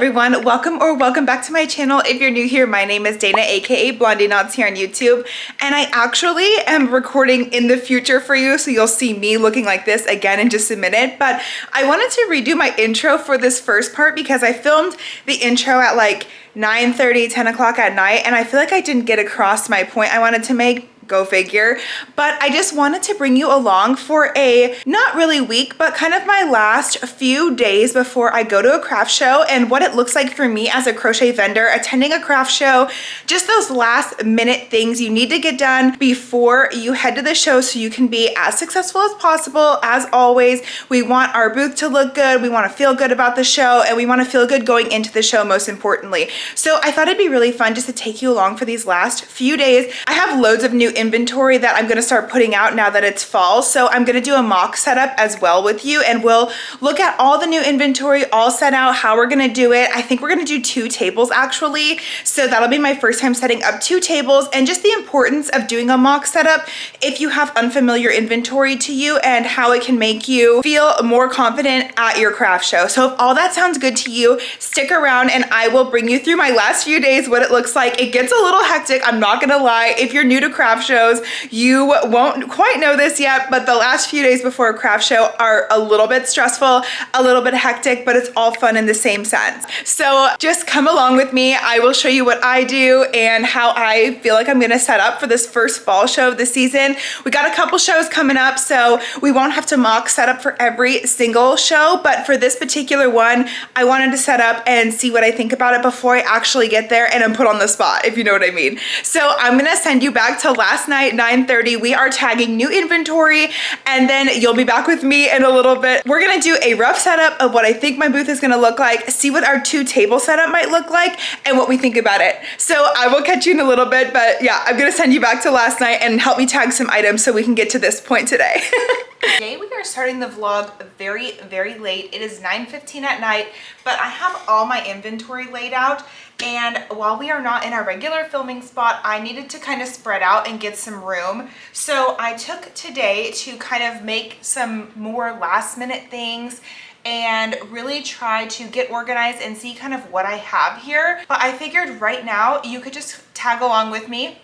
everyone, welcome back to my channel. If you're new here, my name is Dana, aka Blondie Knots here on YouTube, and I actually am recording in the future for you, so you'll see me looking like this again in just a minute. But I wanted to redo my intro for this first part because I filmed the intro at like 9:30, 10 o'clock at night, and I feel like I didn't get across my point I wanted to make. Go figure. But I just wanted to bring you along for a not really week, but kind of my last few days before I go to a craft show and what it looks like for me as a crochet vendor attending a craft show. Just those last minute things you need to get done before you head to the show so you can be as successful as possible. As always, we want our booth to look good, we want to feel good about the show, and we want to feel good going into the show most importantly. So I thought it'd be really fun just to take you along for these last few days. I have loads of new inventory that I'm gonna start putting out now that it's fall. So I'm gonna do a mock setup as well with you, and we'll look at all the new inventory, all set out, how we're gonna do it. I think we're gonna do 2 tables actually. So that'll be my first time setting up 2 tables, and just the importance of doing a mock setup if you have unfamiliar inventory to you and how it can make you feel more confident at your craft show. So if all that sounds good to you, stick around and I will bring you through my last few days, what it looks like. It gets a little hectic, I'm not gonna lie. If you're new to craft shows, you won't quite know this yet, but the last few days before a craft show are a little bit stressful, a little bit hectic, but it's all fun in the same sense. So just come along with me. I will show you what I do and how I feel like I'm gonna set up for this first fall show of the season. We got a couple shows coming up, so we won't have to mock set up for every single show, but for this particular one, I wanted to set up and see what I think about it before I actually get there and I'm put on the spot, if you know what I mean. So I'm gonna send you back to last night, 9:30. We are tagging new inventory, and then you'll be back with me in a little bit. We're gonna do a rough setup of what I think my booth is gonna look like, see what our 2 table setup might look like, and what we think about it. So I will catch you in a little bit, but yeah, I'm gonna send you back to last night and help me tag some items so we can get to this point today. Today we are starting the vlog very late. It is 9:15 at night, but I have all my inventory laid out, and while we are not in our regular filming spot, I needed to kind of spread out and get some room. So I took today to kind of make some more last minute things and really try to get organized and see kind of what I have here. But I figured right now you could just tag along with me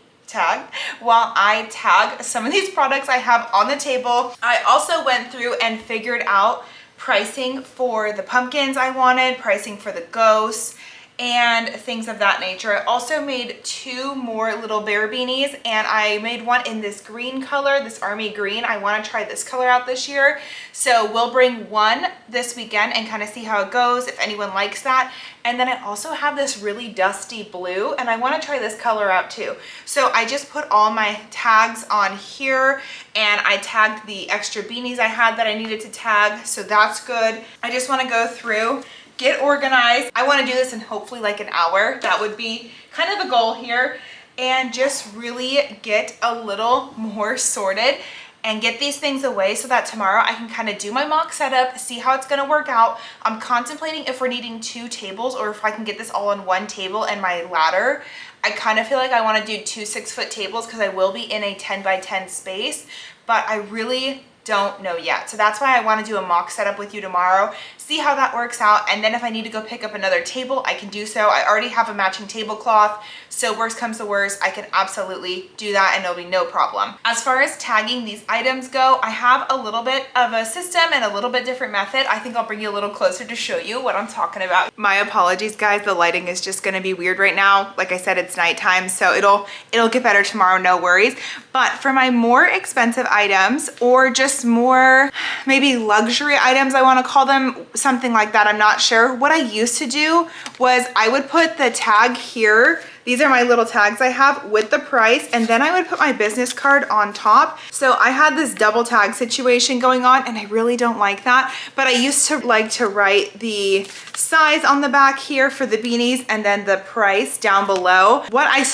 while I tag some of these products I have on the table. I also went through and figured out pricing for the pumpkins I wanted, pricing for the ghosts, and things of that nature. I also made 2 more little bear beanies, and I made one in this green color, this army green. I want to try this color out this year, so we'll bring one this weekend and kind of see how it goes, if anyone likes that. And then I also have this really dusty blue, and I want to try this color out too. So I just put all my tags on here, and I tagged the extra beanies I had that I needed to tag, so that's good. I just want to go through, get organized. I want to do this in hopefully like an hour. That would be kind of the goal here, and just really get a little more sorted and get these things away so that tomorrow I can kind of do my mock setup, see how it's going to work out. I'm contemplating if we're needing 2 tables or if I can get this all on 1 table and my ladder. I kind of feel like I want to do 2 6-foot tables because I will be in a 10 by 10 space, but I really don't know yet. So that's why I want to do a mock setup with you tomorrow, see how that works out, and then if I need to go pick up another table, I can do so. I already have a matching tablecloth, so worst comes to worst, I can absolutely do that and it'll be no problem. As far as tagging these items go, I have a little bit of a system and a little bit different method. I think I'll bring you a little closer to show you what I'm talking about. My apologies guys, the lighting is just gonna be weird right now. Like I said, it's nighttime, so it'll get better tomorrow, no worries. But for my more expensive items, or just more maybe luxury items, I want to call them, something like that, I'm not sure. What I used to do was I would put the tag here. These are my little tags I have with the price, and then I would put my business card on top. So I had this double tag situation going on, and I really don't like that. But I used to like to write the size on the back here for the beanies and then the price down below. What I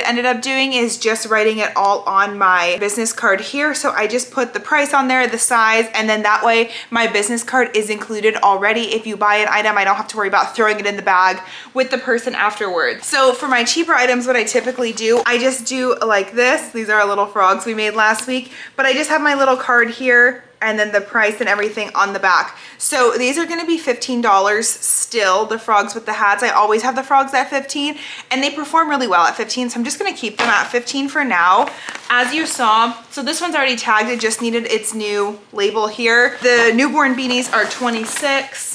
ended up doing is just writing it all on my business card here. So I just put the price on there, the size, and then that way my business card is included already. If you buy an item, I don't have to worry about throwing it in the bag with the person afterwards. So for my cheap cheaper items, what I typically do, I just do like this. These are our little frogs we made last week, but I just have my little card here and then the price and everything on the back. So these are gonna be $15 still, the frogs with the hats. I always have the frogs at 15 and they perform really well at 15. So I'm just gonna keep them at 15 for now. As you saw, so this one's already tagged. It just needed its new label here. The newborn beanies are 26.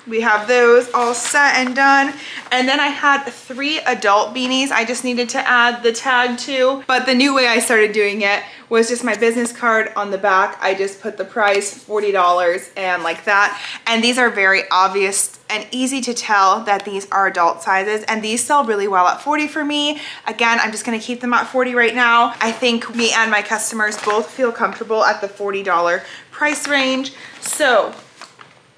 We have those all set and done. And then I had 3 adult beanies I just needed to add the tag to. But the new way I started doing it was just my business card on the back. I just put the price, $40 and like that. And these are very obvious and easy to tell that these are adult sizes, and these sell really well at 40 for me. Again, I'm just gonna keep them at 40 right now. I think me and my customers both feel comfortable at the $40 price range. So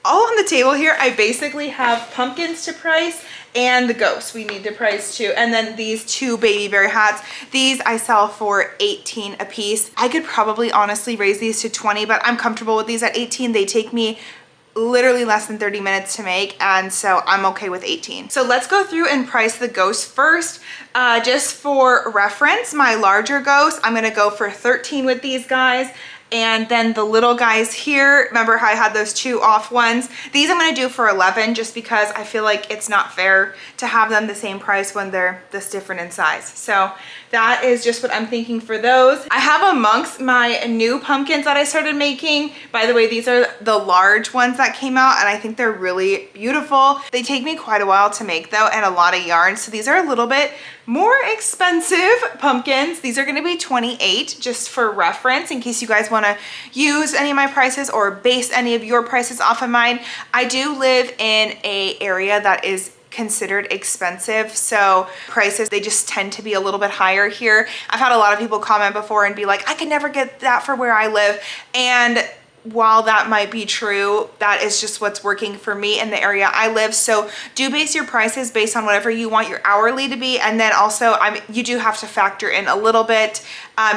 all on the table here, I basically have pumpkins to price and the ghosts we need to price too. And then these 2 baby bear hats. These I sell for 18 a piece. I could probably honestly raise these to 20, but I'm comfortable with these at 18. They take me literally less than 30 minutes to make, and so I'm okay with 18. So let's go through and price the ghosts first. Just for reference, my larger ghosts, I'm gonna go for 13 with these guys. And then the little guys here, remember how I had those 2 off ones? These I'm gonna do for 11 just because I feel like it's not fair to have them the same price when they're this different in size. So that is just what I'm thinking for those. I have amongst my new pumpkins that I started making, by the way, these are the large ones that came out and I think they're really beautiful. They take me quite a while to make though and a lot of yarn. So these are a little bit more expensive pumpkins. These are gonna be 28 just for reference in case you guys wanna use any of my prices or base any of your prices off of mine. I do live in an area that is considered expensive, so prices, they just tend to be a little bit higher here. I've had a lot of people comment before and be like, I could never get that for where I live, and while that might be true, that is just what's working for me in the area I live. So do base your prices based on whatever you want your hourly to be. And then also you do have to factor in a little bit,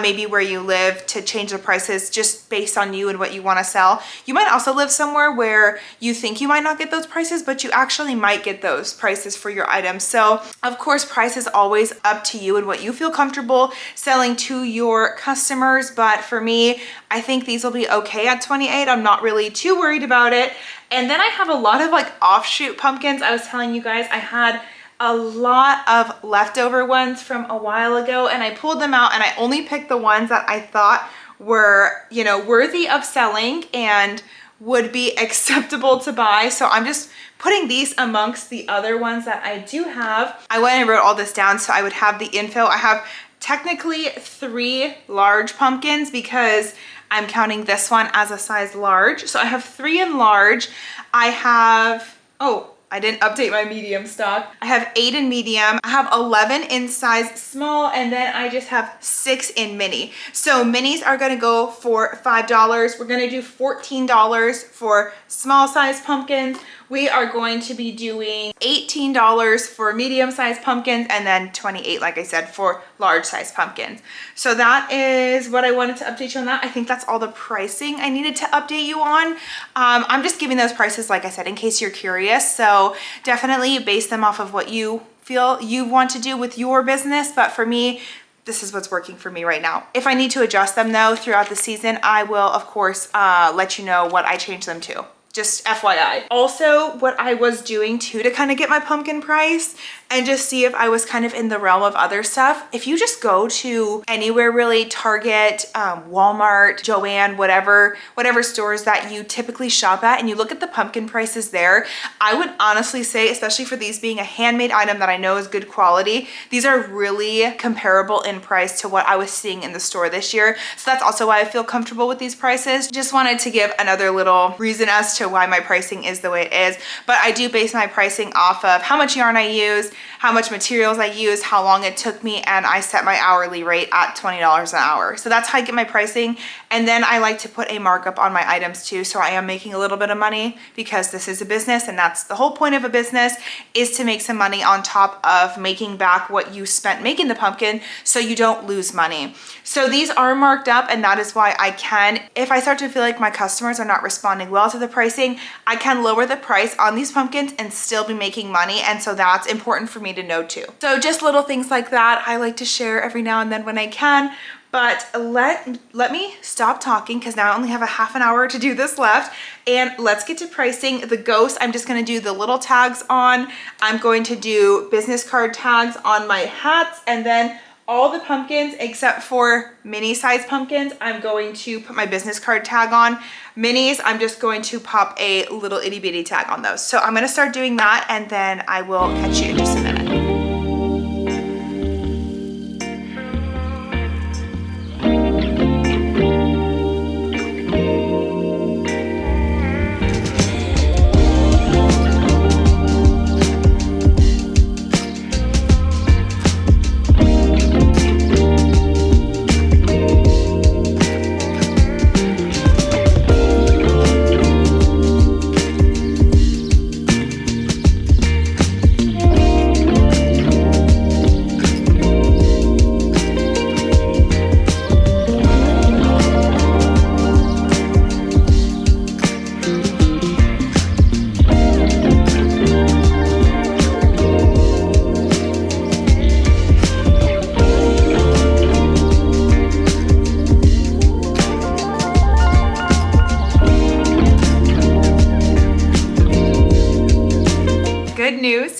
maybe where you live to change the prices just based on you and what you want to sell. You might also live somewhere where you think you might not get those prices, but you actually might get those prices for your items. So of course, price is always up to you and what you feel comfortable selling to your customers. But for me, I think these will be okay at 28. I'm not really too worried about it. And then I have a lot of like offshoot pumpkins. I was telling you guys I had a lot of leftover ones from a while ago and I pulled them out and I only picked the ones that I thought were, you know, worthy of selling and would be acceptable to buy. So I'm just putting these amongst the other ones that I do have. I went and wrote all this down so I would have the info. I have technically 3 large pumpkins because I'm counting this one as a size large. So I have 3 in large. I have, oh, I didn't update my medium stock. I have 8 in medium. I have 11 in size small, and then I just have 6 in mini. So minis are gonna go for $5. We're gonna do $14 for small size pumpkins. We are going to be doing $18 for medium sized pumpkins and then 28, like I said, for large size pumpkins. So that is what I wanted to update you on that. I think that's all the pricing I needed to update you on. I'm just giving those prices, like I said, in case you're curious. So definitely base them off of what you feel you want to do with your business. But for me, this is what's working for me right now. If I need to adjust them though throughout the season, I will of course let you know what I change them to. Just FYI. Also, what I was doing too to kind of get my pumpkin price and just see if I was kind of in the realm of other stuff. If you just go to anywhere really, Target, Walmart, Joann, whatever stores that you typically shop at, and you look at the pumpkin prices there, I would honestly say, especially for these being a handmade item that I know is good quality, these are really comparable in price to what I was seeing in the store this year. So that's also why I feel comfortable with these prices. Just wanted to give another little reason as to why my pricing is the way it is. But I do base my pricing off of how much yarn I use, how much materials I use, how long it took me, and I set my hourly rate at $20 an hour. So that's how I get my pricing. And then I like to put a markup on my items too, so I am making a little bit of money because this is a business, and that's the whole point of a business, is to make some money on top of making back what you spent making the pumpkin so you don't lose money. So these are marked up, and that is why I can, if I start to feel like my customers are not responding well to the pricing, I can lower the price on these pumpkins and still be making money. And so that's important important for me to know too. So just little things like that I like to share every now and then when I can. But let me stop talking because now I only have a half an hour to do this left, and let's get to pricing. The ghost, I'm just gonna do the little tags on. I'm going to do business card tags on my hats, and then all the pumpkins except for mini size pumpkins, I'm going to put my business card tag on. Minis, I'm just going to pop a little itty bitty tag on those. So I'm gonna start doing that, and then I will catch you in just a minute.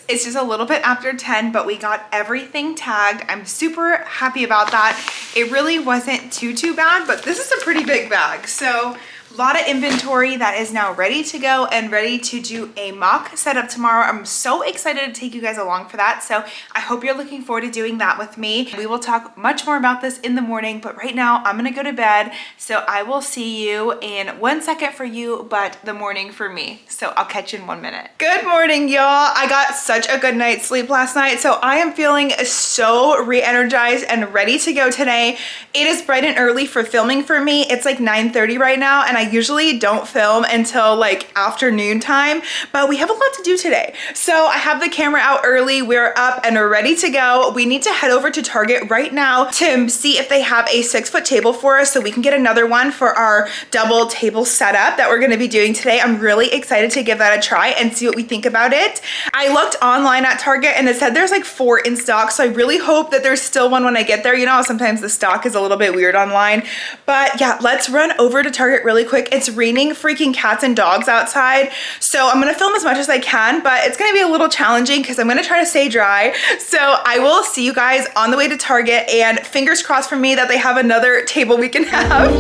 It's just a little bit after 10, but we got everything tagged. I'm super happy about that. It really wasn't too bad, but this is a pretty big bag. So a lot of inventory that is now ready to go and ready to do a mock setup tomorrow. I'm so excited to take you guys along for that. So I hope you're looking forward to doing that with me. We will talk much more about this in the morning, but right now I'm gonna go to bed. So I will see you in 1 second for you, but the morning for me. So I'll catch you in 1 minute. Good morning, y'all. I got such a good night's sleep last night. So I am feeling so re-energized and ready to go today. It is bright and early for filming for me. It's like 9:30 right now, and I usually don't film until like afternoon time, but we have a lot to do today. So I have the camera out early. We're up and we're ready to go. We need to head over to Target right now to see if they have a 6-foot table for us so we can get another one for our double table setup that we're gonna be doing today. I'm really excited to give that a try and see what we think about it. I looked online at Target and it said there's like 4 in stock, so I really hope that there's still one when I get there. You know, sometimes the stock is a little bit weird online, but yeah, let's run over to Target really quick. It's raining freaking cats and dogs outside, so I'm gonna film as much as I can, but it's gonna be a little challenging because I'm gonna try to stay dry. So I will see you guys on the way to Target, and fingers crossed for me that they have another table we can have.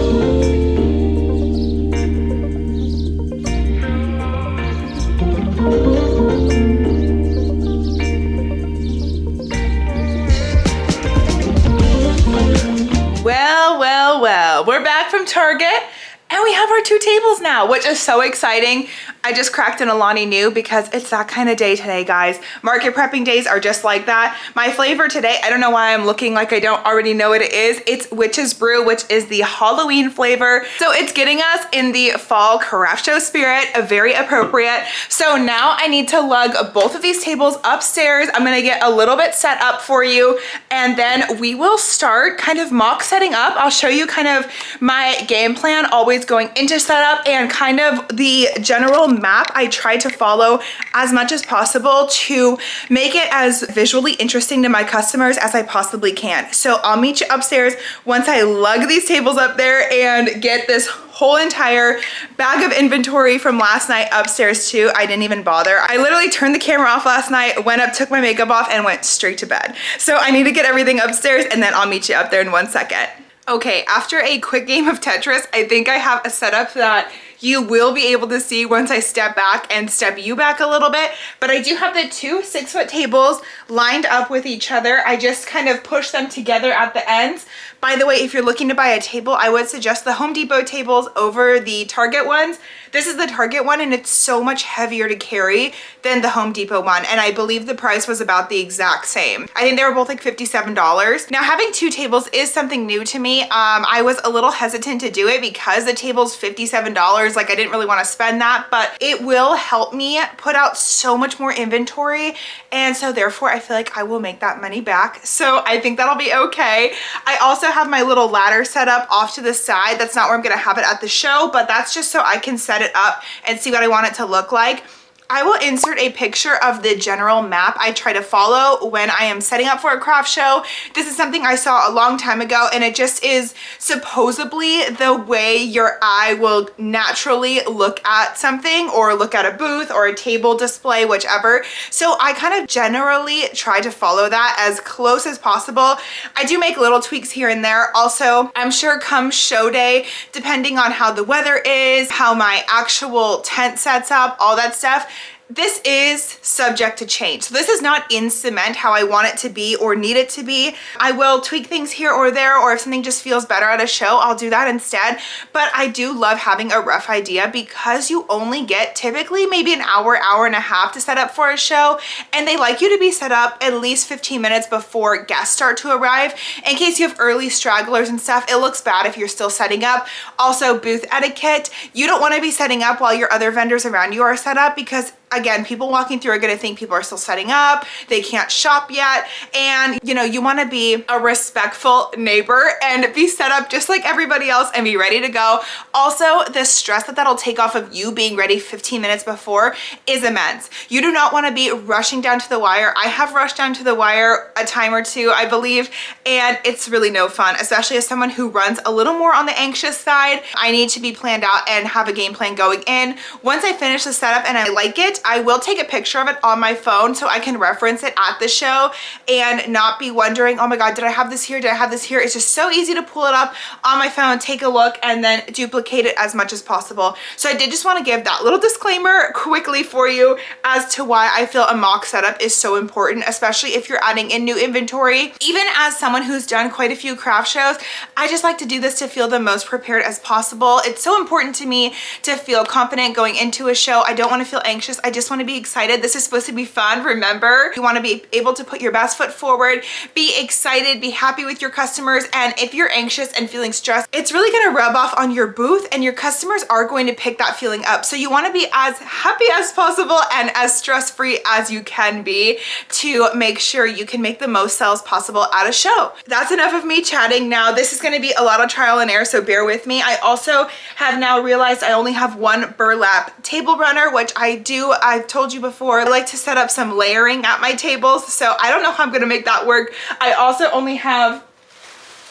Well, we're back from Target and we have our 2 tables now, which is so exciting. I just cracked an Alani Nu because it's that kind of day today, guys. Market prepping days are just like that. My flavor today, I don't know why I'm looking like I don't already know what it is. It's Witch's Brew, which is the Halloween flavor. So it's getting us in the fall craft show spirit, very appropriate. So now I need to lug both of these tables upstairs. I'm gonna get a little bit set up for you, and then we will start kind of mock setting up. I'll show you kind of my game plan, always going into setup, and kind of the general map I try to follow as much as possible to make it as visually interesting to my customers as I possibly can. So I'll meet you upstairs once I lug these tables up there and get this whole entire bag of inventory from last night upstairs too. I didn't even bother. I literally turned the camera off last night, went up, took my makeup off, and went straight to bed. So I need to get everything upstairs, and then I'll meet you up there in 1 second. Okay, after a quick game of Tetris, I think I have a setup that you will be able to see once I step back and step you back a little bit. But I do have the 2 6-foot tables lined up with each other. I just kind of push them together at the ends. By the way, if you're looking to buy a table, I would suggest the Home Depot tables over the Target ones. This is the Target one, and it's so much heavier to carry than the Home Depot one. And I believe the price was about the exact same. I think they were both like $57. Now, having 2 tables is something new to me. I was a little hesitant to do it because the table's $57. Like, I didn't really want to spend that, but it will help me put out so much more inventory. And so therefore, I feel like I will make that money back. So I think that'll be okay. I also have my little ladder set up off to the side. That's not where I'm gonna have it at the show, but that's just so I can set it up and see what I want it to look like. I will insert a picture of the general map I try to follow when I am setting up for a craft show. This is something I saw a long time ago, and it just is supposedly the way your eye will naturally look at something or look at a booth or a table display, whichever. So I kind of generally try to follow that as close as possible. I do make little tweaks here and there. Also, I'm sure come show day, depending on how the weather is, how my actual tent sets up, all that stuff, this is subject to change. So this is not in cement how I want it to be or need it to be. I will tweak things here or there, or if something just feels better at a show, I'll do that instead. But I do love having a rough idea because you only get typically maybe an hour, hour and a half to set up for a show. And they like you to be set up at least 15 minutes before guests start to arrive. In case you have early stragglers and stuff, it looks bad if you're still setting up. Also, booth etiquette. You don't want to be setting up while your other vendors around you are set up, because again, people walking through are going to think people are still setting up. They can't shop yet. And you know, you want to be a respectful neighbor and be set up just like everybody else and be ready to go. Also, the stress that that'll take off of you being ready 15 minutes before is immense. You do not want to be rushing down to the wire. I have rushed down to the wire a time or two, I believe, and it's really no fun, especially as someone who runs a little more on the anxious side. I need to be planned out and have a game plan going in. Once I finish the setup and I like it, I will take a picture of it on my phone so I can reference it at the show and not be wondering, oh my God, did I have this here? Did I have this here? It's just so easy to pull it up on my phone, take a look, and then duplicate it as much as possible. So I did just want to give that little disclaimer quickly for you as to why I feel a mock setup is so important, especially if you're adding in new inventory. Even as someone who's done quite a few craft shows, I just like to do this to feel the most prepared as possible. It's so important to me to feel confident going into a show. I don't want to feel anxious. I just want to be excited. This is supposed to be fun. Remember, you want to be able to put your best foot forward, be excited, be happy with your customers. And if you're anxious and feeling stressed, it's really going to rub off on your booth and your customers are going to pick that feeling up. So you want to be as happy as possible and as stress-free as you can be to make sure you can make the most sales possible at a show. That's enough of me chatting. Now, this is going to be a lot of trial and error, so bear with me. I also have now realized I only have one burlap table runner, which I've told you before, I like to set up some layering at my tables, so I don't know how I'm gonna make that work. I also only have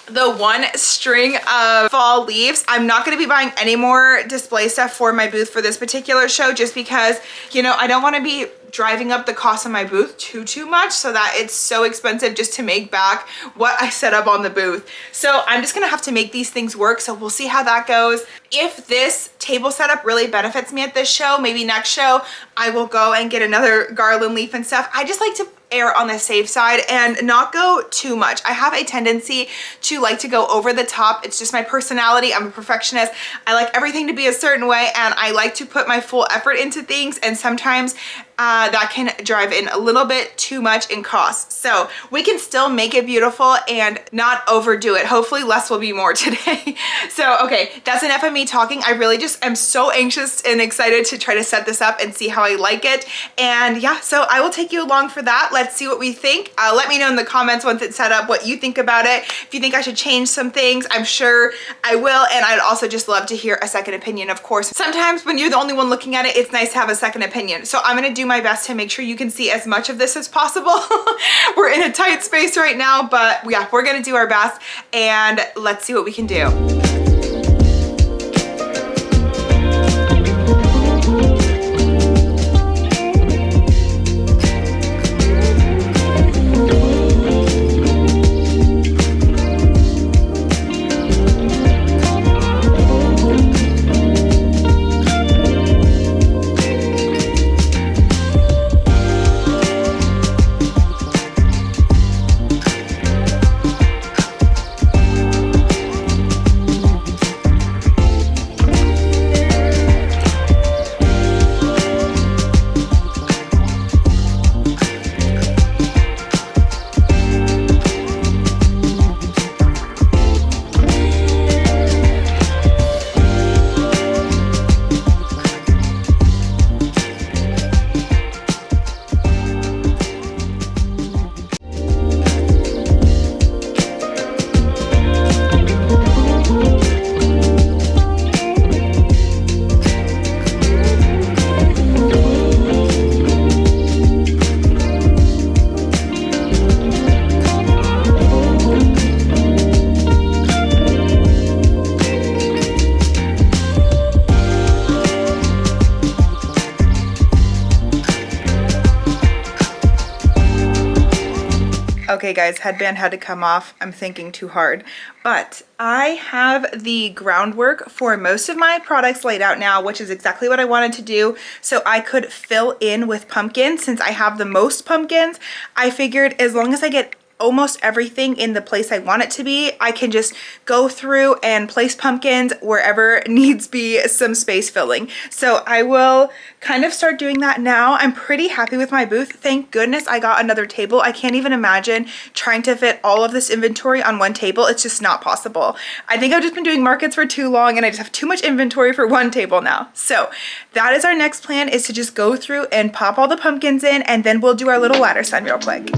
the one string of fall leaves. I'm not going to be buying any more display stuff for my booth for this particular show, just because, you know, I don't want to be driving up the cost of my booth too much so that it's so expensive just to make back what I set up on the booth. So I'm just gonna have to make these things work, so we'll see how that goes. If this table setup really benefits me at this show, maybe next show I will go and get another garland leaf and stuff. I just like to err on the safe side and not go too much. I have a tendency to like to go over the top. It's just my personality. I'm a perfectionist. I like everything to be a certain way, and I like to put my full effort into things, and sometimes that can drive in a little bit too much in cost. So we can still make it beautiful and not overdo it. Hopefully less will be more today. So okay, that's enough of me talking. I really just am so anxious and excited to try to set this up and see how I like it. And yeah, so I will take you along for that. Let's see what we think. Let me know in the comments once it's set up what you think about it. If you think I should change some things, I'm sure I will. And I'd also just love to hear a second opinion, of course. Sometimes when you're the only one looking at it, it's nice to have a second opinion. So I'm gonna do my best to make sure you can see as much of this as possible. We're in a tight space right now, but yeah, we're gonna do our best and let's see what we can do. Okay guys, headband had to come off. I'm thinking too hard. But I have the groundwork for most of my products laid out now, which is exactly what I wanted to do. So I could fill in with pumpkins. Since I have the most pumpkins, I figured as long as I get almost everything in the place I want it to be, I can just go through and place pumpkins wherever needs be some space filling. So I will kind of start doing that now. I'm pretty happy with my booth. Thank goodness I got another table. I can't even imagine trying to fit all of this inventory on one table. It's just not possible. I think I've just been doing markets for too long and I just have too much inventory for one table now. So that is our next plan, is to just go through and pop all the pumpkins in, and then we'll do our little ladder sign real quick.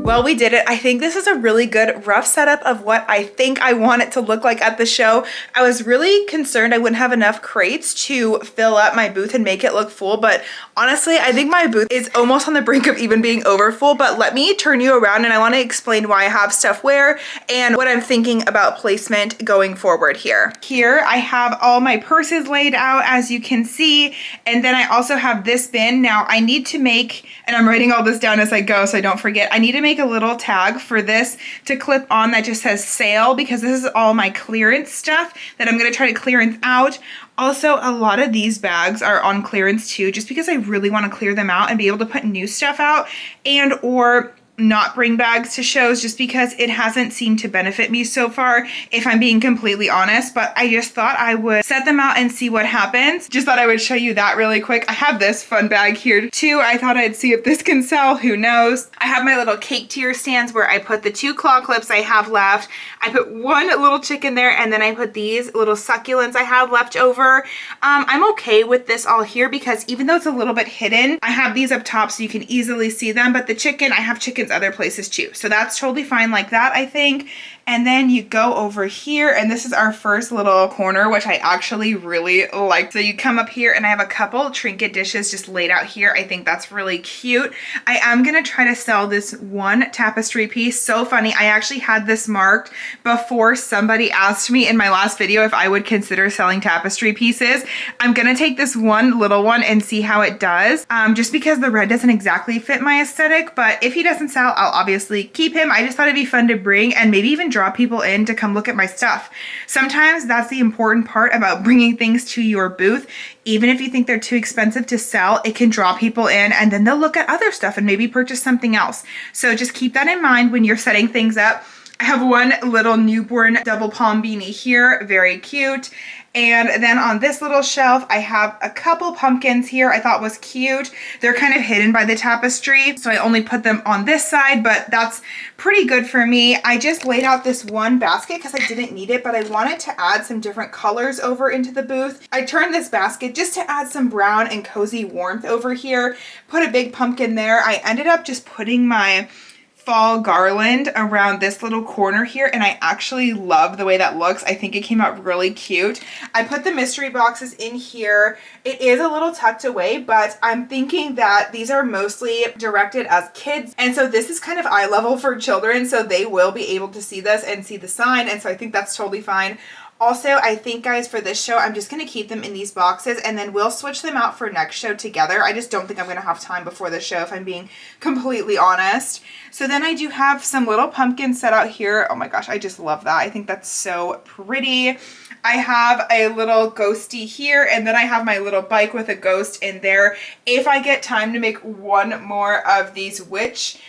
Well, we did it. I think this is a really good rough setup of what I think I want it to look like at the show. I was really concerned I wouldn't have enough crates to fill up my booth and make it look full, but honestly, I think my booth is almost on the brink of even being over full. But let me turn you around and I want to explain why I have stuff where and what I'm thinking about placement going forward here. Here I have all my purses laid out, as you can see, and then I also have this bin. Now I need to make, and I'm writing all this down as I go so I don't forget, I need to make a little tag for this to clip on that just says sale, because this is all my clearance stuff that I'm going to try to clearance out. Also, a lot of these bags are on clearance too, just because I really want to clear them out and be able to put new stuff out, and or not bring bags to shows, just because it hasn't seemed to benefit me so far, if I'm being completely honest. But I just thought I would set them out and see what happens. Just thought I would show you that really quick. I have this fun bag here too. I thought I'd see if this can sell, who knows. I have my little cake tier stands where I put the 2 claw clips I have left. I put one little chicken there, and then I put these little succulents I have left over. I'm okay with this all here because even though it's a little bit hidden, I have these up top so you can easily see them. But the chicken, I have chickens other places too, so that's totally fine like that, I think. And then you go over here, and this is our first little corner, which I actually really like. So you come up here and I have a couple trinket dishes just laid out here. I think that's really cute. I am gonna try to sell this one tapestry piece. So funny, I actually had this marked before somebody asked me in my last video if I would consider selling tapestry pieces. I'm gonna take this one little one and see how it does, just because the red doesn't exactly fit my aesthetic. But if he doesn't sell, I'll obviously keep him. I just thought it'd be fun to bring and maybe even draw people in to come look at my stuff. Sometimes that's the important part about bringing things to your booth. Even if you think they're too expensive to sell, it can draw people in, and then they'll look at other stuff and maybe purchase something else. So just keep that in mind when you're setting things up. I have one little newborn double palm beanie here, very cute. And then on this little shelf, I have a couple pumpkins here I thought was cute. They're kind of hidden by the tapestry, so I only put them on this side, but that's pretty good for me. I just laid out this one basket because I didn't need it, but I wanted to add some different colors over into the booth. I turned this basket just to add some brown and cozy warmth over here, put a big pumpkin there. I ended up just putting my fall garland around this little corner here, and I actually love the way that looks. I think it came out really cute. I put the mystery boxes in here. It is a little tucked away, but I'm thinking that these are mostly directed as kids, and so this is kind of eye level for children, so they will be able to see this and see the sign, and so I think that's totally fine. Also, I think, guys, for this show, I'm just going to keep them in these boxes, and then we'll switch them out for next show together. I just don't think I'm going to have time before the show, if I'm being completely honest. So then I do have some little pumpkins set out here. Oh my gosh, I just love that. I think that's so pretty. I have a little ghosty here, and then I have my little bike with a ghost in there. If I get time to make one more of these witch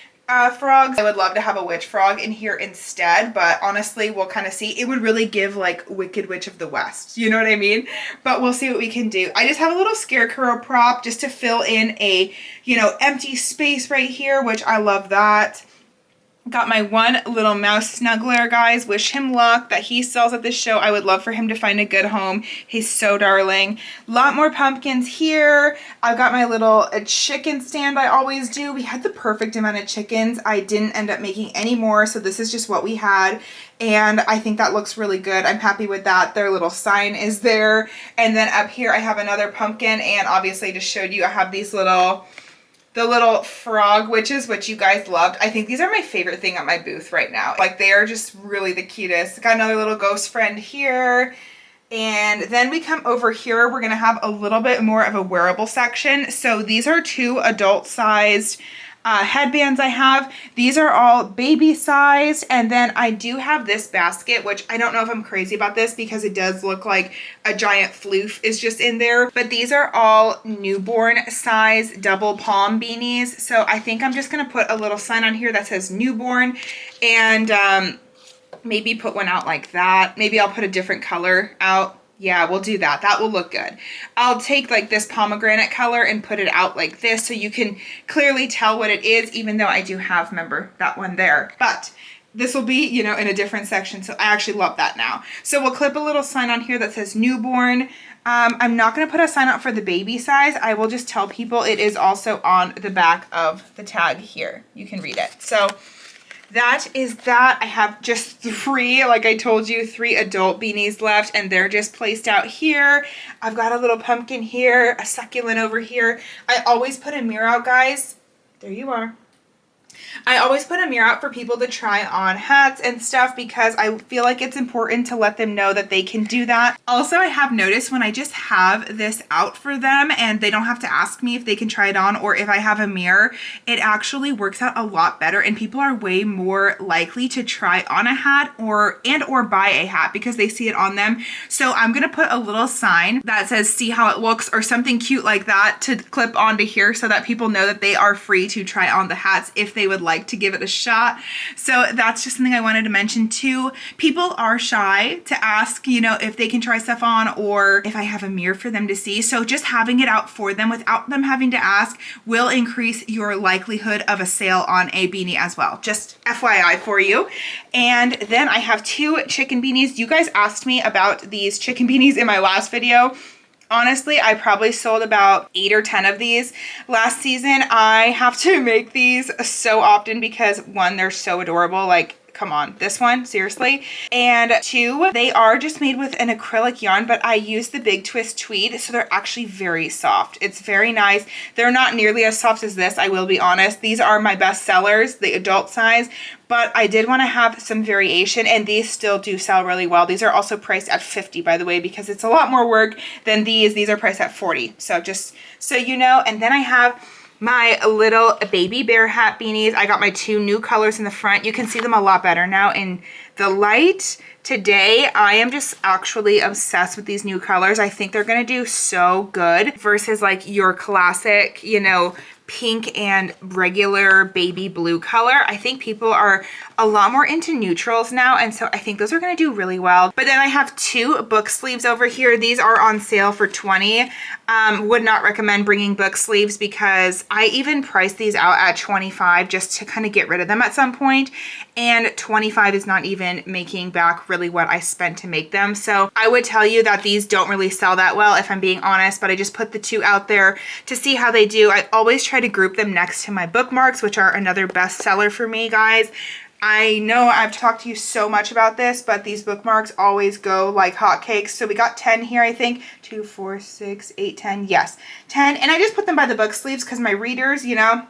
frogs, I would love to have a witch frog in here instead, but honestly, we'll kind of see. It would really give like Wicked Witch of the West, you know what I mean? But we'll see what we can do. I just have a little scarecrow prop just to fill in a, you know, empty space right here, which I love that. Got my one little mouse snuggler, guys. Wish him luck that he sells at this show. I would love for him to find a good home. He's so darling. A lot more pumpkins here. I've got my little chicken stand I always do. We had the perfect amount of chickens. I didn't end up making any more, so this is just what we had. And I think that looks really good. I'm happy with that. Their little sign is there. And then up here I have another pumpkin, and obviously I just showed you I have these the little frog witches, which you guys loved. I think these are my favorite thing at my booth right now. Like, they are just really the cutest. Got another little ghost friend here. And then we come over here, we're gonna have a little bit more of a wearable section. So these are 2 adult-sized headbands I have. These are all baby sized, and then I do have this basket, which I don't know if I'm crazy about this because it does look like a giant floof is just in there, but these are all newborn size double palm beanies. So I think I'm just gonna put a little sign on here that says newborn, and maybe put one out like that. Maybe I'll put a different color out. Yeah, we'll do that. That will look good. I'll take like this pomegranate color and put it out like this so you can clearly tell what it is, even though I do have, remember, that one there. But this will be, you know, in a different section. So I actually love that now. So we'll clip a little sign on here that says newborn. I'm not going to put a sign up for the baby size. I will just tell people it is also on the back of the tag here. You can read it. So that is that. I have just 3, like I told you, 3 adult beanies left, and they're just placed out here. I've got a little pumpkin here, a succulent over here. I always put a mirror out, guys. There you are. I always put a mirror out for people to try on hats and stuff because I feel like it's important to let them know that they can do that. Also, I have noticed when I just have this out for them and they don't have to ask me if they can try it on or if I have a mirror, it actually works out a lot better and people are way more likely to try on a hat or buy a hat because they see it on them. So I'm gonna put a little sign that says see how it looks or something cute like that to clip onto here so that people know that they are free to try on the hats if they would like to give it a shot. So that's just something I wanted to mention too. People are shy to ask, you know, if they can try stuff on or if I have a mirror for them to see. So just having it out for them without them having to ask will increase your likelihood of a sale on a beanie as well. Just FYI for you. And then I have 2 chicken beanies. You guys asked me about these chicken beanies in my last video. Honestly, I probably sold about 8 or 10 of these last season. I have to make these so often because 1, they're so adorable. Like, come on, this one, seriously. And 2, they are just made with an acrylic yarn, but I use the Big Twist tweed, so they're actually very soft. It's very nice. They're not nearly as soft as this, I will be honest. These are my best sellers, the adult size, but I did want to have some variation, and these still do sell really well. These are also priced at $50, by the way, because it's a lot more work than these. These are priced at $40, so just so you know. And then I have my little baby bear hat beanies. I got my 2 new colors in the front. You can see them a lot better now in the light. Today, I am just actually obsessed with these new colors. I think they're gonna do so good versus like your classic, you know, pink and regular baby blue color. I think people are a lot more into neutrals now, and so I think those are going to do really well. But then I have 2 book sleeves over here. These are on sale for $20. Would not recommend bringing book sleeves because I even priced these out at $25 just to kind of get rid of them at some point, and $25 is not even making back really what I spent to make them. So I would tell you that these don't really sell that well if I'm being honest, but I just put the 2 out there to see how they do. I always try to group them next to my bookmarks, which are another best seller for me, guys. I know I've talked to you so much about this, but these bookmarks always go like hotcakes. So we got 10 here, I think. 2, 4, 6, 8, 10. Yes, 10. And I just put them by the book sleeves because my readers, you know,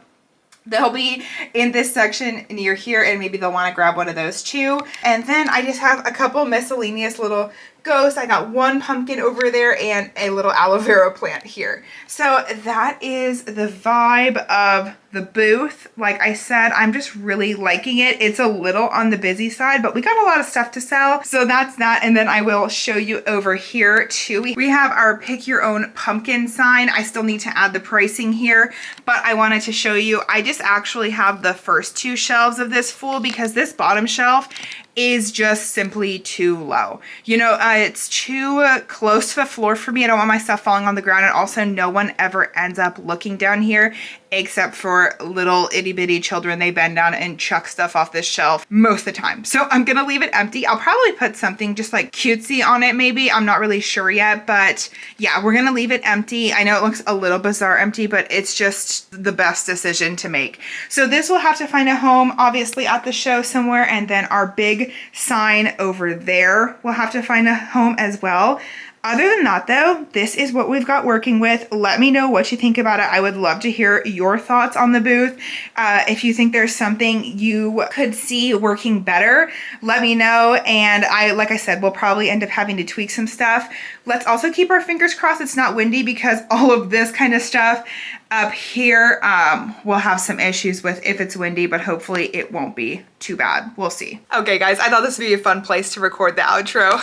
they'll be in this section near here and maybe they'll want to grab one of those too. And then I just have a couple miscellaneous little ghosts. I got 1 pumpkin over there and a little aloe vera plant here. So that is the vibe of the booth. Like I said, I'm just really liking it. It's a little on the busy side, but we got a lot of stuff to sell. So that's that. And then I will show you over here too. We have our pick your own pumpkin sign. I still need to add the pricing here, but I wanted to show you. I just actually have the first 2 shelves of this full because this bottom shelf is just simply too low. You know, it's too close to the floor for me. I don't want my stuff falling on the ground, and also no one ever ends up looking down here. except for little itty bitty children. They bend down and chuck stuff off this shelf most of the time. So I'm gonna leave it empty. I'll probably put something just like cutesy on it maybe. I'm not really sure yet, but yeah, we're gonna leave it empty. I know it looks a little bizarre empty, but it's just the best decision to make. So this will have to find a home, obviously at the show somewhere, and then our big sign over there will have to find a home as well. Other than that though, this is what we've got working with. Let me know what you think about it. I would love to hear your thoughts on the booth. If you think there's something you could see working better, let me know. And like I said, we'll probably end up having to tweak some stuff. Let's also keep our fingers crossed it's not windy, because all of this kind of stuff up here we'll have some issues with if it's windy, but hopefully it won't be too bad. We'll see. Okay guys, I thought this would be a fun place to record the outro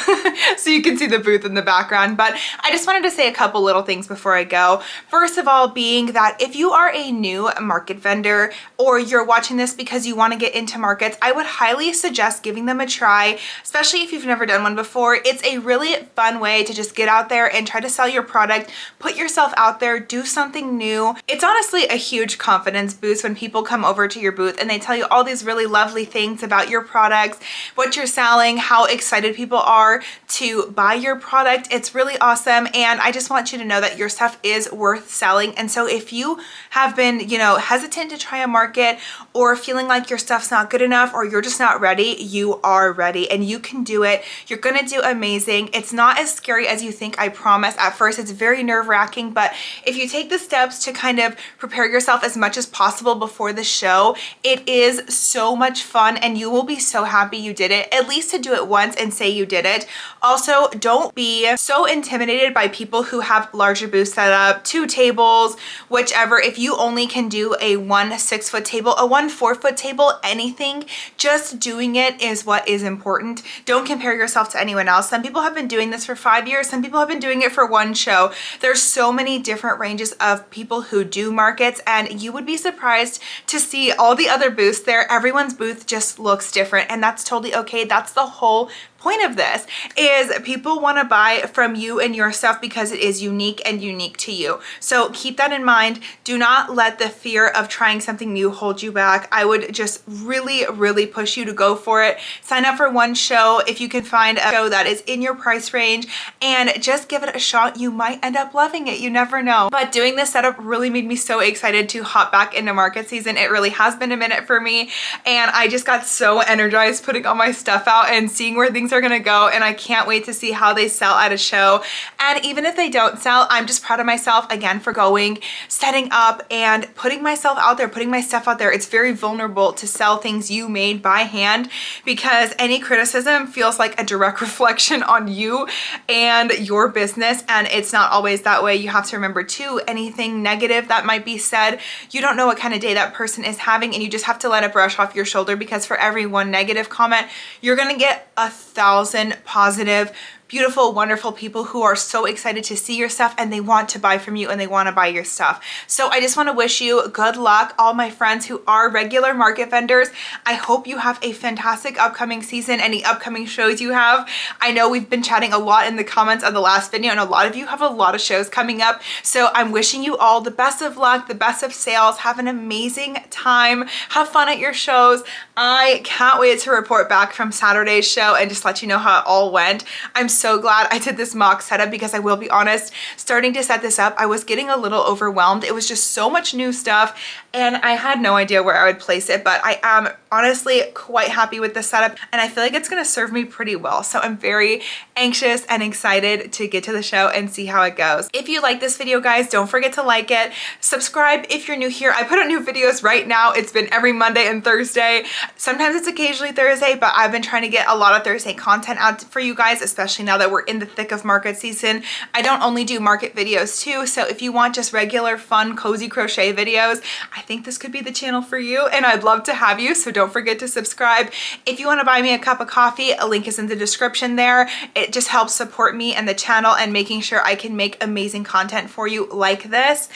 so you can see the booth in the background, but I just wanted to say a couple little things before I go. First of all, being that if you are a new market vendor or you're watching this because you want to get into markets, I would highly suggest giving them a try, especially if you've never done one before. It's a really fun way to just get out there and try to sell your product, put yourself out there, do something new. It's honestly a huge confidence boost when people come over to your booth and they tell you all these really lovely things about your products, what you're selling, how excited people are to buy your product. It's really awesome, and I just want you to know that your stuff is worth selling. And so if you have been, you know, hesitant to try a market or feeling like your stuff's not good enough or you're just not ready, you are ready and you can do it. You're gonna do amazing. It's not as scary as you think, I promise. At first it's very nerve-wracking, but if you take the steps to kind of prepare yourself as much as possible before the show, it is so much fun and you will be so happy you did it, at least to do it once and say you did it. Also, don't be so intimidated by people who have larger booths set up, 2 tables, whichever. If you only can do a 1 6-foot table, a 1 4-foot table, anything, just doing it is what is important. Don't compare yourself to anyone else. Some people have been doing this for 5 years. Some people have been doing it for 1 show. There's so many different ranges of people who do markets, and you would be surprised to see all the other booths there. Everyone's booth just looks different, and that's totally okay. That's the whole point of this, is people want to buy from you and your stuff because it is unique and unique to you. So keep that in mind. Do not let the fear of trying something new hold you back. I would just really push you to go for it. Sign up for 1 show if you can find a show that is in your price range, and just give it a shot. You might end up loving it. You never know. But doing this setup really made me so excited to hop back into market season. It really has been a minute for me, and I just got so energized putting all my stuff out and seeing where things are gonna go, and I can't wait to see how they sell at a show. And even if they don't sell, I'm just proud of myself again for going, setting up, and putting myself out there, putting my stuff out there. It's very vulnerable to sell things you made by hand, because any criticism feels like a direct reflection on you and your business, and it's not always that way. You have to remember too, anything negative that might be said, you don't know what kind of day that person is having, and you just have to let it brush off your shoulder, because for every 1 negative comment, you're gonna get 1,000 positive, beautiful, wonderful people who are so excited to see your stuff and they want to buy from you and they want to buy your stuff. So I just want to wish you good luck, all my friends who are regular market vendors. I hope you have a fantastic upcoming season, any upcoming shows you have. I know we've been chatting a lot in the comments on the last video, and a lot of you have a lot of shows coming up. So I'm wishing you all the best of luck, the best of sales. Have an amazing time. Have fun at your shows. I can't wait to report back from Saturday's show and just let you know how it all went. I'm so glad I did this mock setup, because I will be honest, starting to set this up, I was getting a little overwhelmed. It was just so much new stuff and I had no idea where I would place it, but I am honestly quite happy with the setup and I feel like it's gonna serve me pretty well. So I'm very anxious and excited to get to the show and see how it goes. If you like this video, guys, don't forget to like it. Subscribe if you're new here. I put out new videos right now. It's been every Monday and Thursday. Sometimes it's occasionally Thursday, but I've been trying to get a lot of Thursday content out for you guys, especially now that we're in the thick of market season. I don't only do market videos too, so if you want just regular fun cozy crochet videos, I think this could be the channel for you, and I'd love to have you, so don't forget to subscribe. If you want to buy me a cup of coffee, a link is in the description there. It just helps support me and the channel and making sure I can make amazing content for you like this.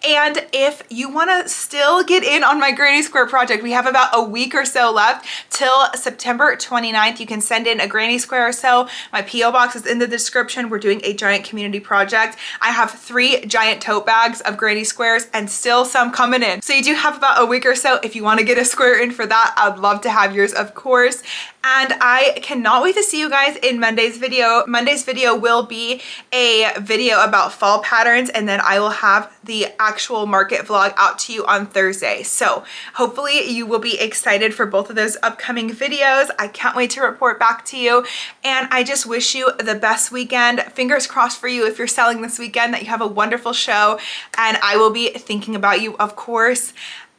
And if you want to still get in on my granny square project, we have about a week or so left till September 29th. You can send in a granny square or so. My P.O. box box is in the description. We're doing a giant community project. I have 3 giant tote bags of granny squares and still some coming in. So you do have about a week or so if you want to get a square in for that. I'd love to have yours, of course. And I cannot wait to see you guys in Monday's video. Monday's video will be a video about fall patterns, and then I will have the actual market vlog out to you on Thursday. So hopefully you will be excited for both of those upcoming videos. I can't wait to report back to you. And I just wish you the best weekend. Fingers crossed for you if you're selling this weekend, that you have a wonderful show. And I will be thinking about you, of course.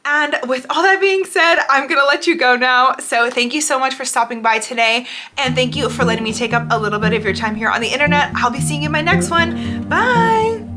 And with all that being said, I'm gonna let you go now. So thank you so much for stopping by today. And thank you for letting me take up a little bit of your time here on the internet. I'll be seeing you in my next one. Bye.